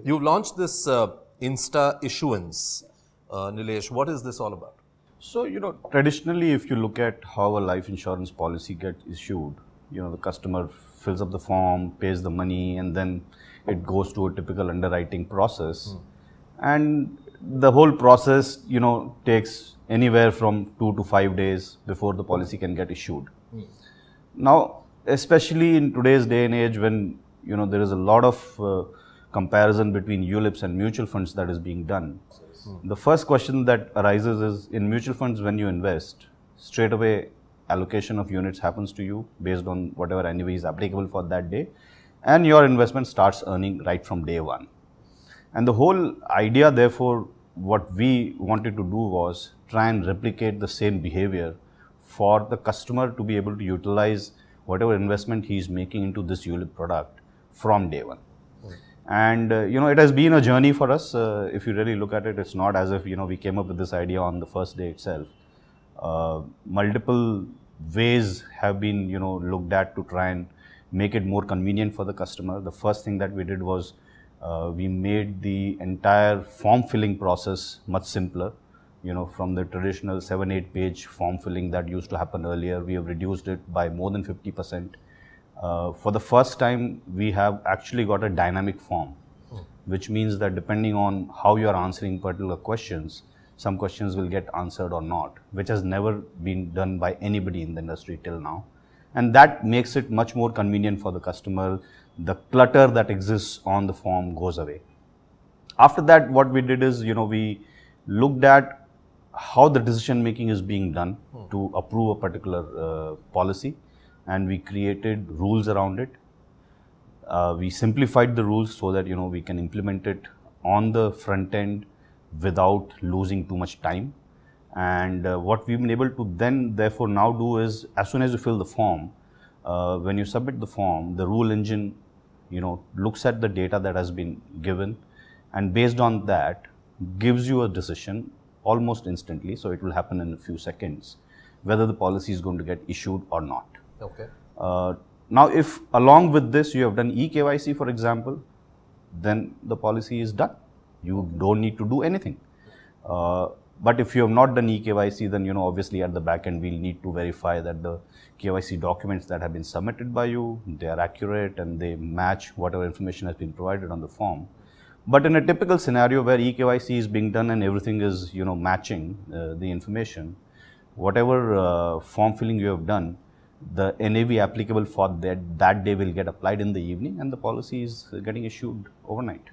You've launched this Insta Issuance. Nilesh, what is this all about? So, traditionally, if you look at how a life insurance policy gets issued, the customer fills up the form, pays the money, and then it goes to a typical underwriting process. And the whole process, takes anywhere from 2 to 5 days before the policy can get issued. Now, especially in today's day and age when, there is a lot of comparison between ULIPs and mutual funds that is being done. The first question that arises is, in mutual funds, when you invest, straight away allocation of units happens to you based on whatever NAV is applicable for that day, and your investment starts earning right from day one. And the whole idea, therefore, what we wanted to do was try and replicate the same behavior for the customer to be able to utilize whatever investment he is making into this ULIP product from day one. And, it has been a journey for us. If you really look at it, it's not as if, we came up with this idea on the first day itself. Multiple ways have been, looked at to try and make it more convenient for the customer. The first thing that we did was we made the entire form filling process much simpler. From the traditional 7-8 page form filling that used to happen earlier, we have reduced it by more than 50%. For the first time, we have actually got a dynamic form, which means that depending on how you are answering particular questions, some questions will get answered or not, which has never been done by anybody in the industry till now. And that makes it much more convenient for the customer. The clutter that exists on the form goes away. After that, what we did is, we looked at how the decision making is being done to approve a particular policy. And we created rules around it. We simplified the rules so that, we can implement it on the front end without losing too much time. And what we've been able to then, therefore, now do is, as soon as you fill the form, when you submit the form, the rule engine, looks at the data that has been given, and based on that, gives you a decision almost instantly. So it will happen in a few seconds, whether the policy is going to get issued or not. Okay. Now, if along with this you have done EKYC, for example, then the policy is done. You don't need to do anything. But if you have not done EKYC, then, obviously at the back end, we'll need to verify that the KYC documents that have been submitted by you, they are accurate and they match whatever information has been provided on the form. But in a typical scenario where EKYC is being done and everything is, matching the information, whatever form filling you have done, the NAV applicable for that day will get applied in the evening and the policy is getting issued overnight.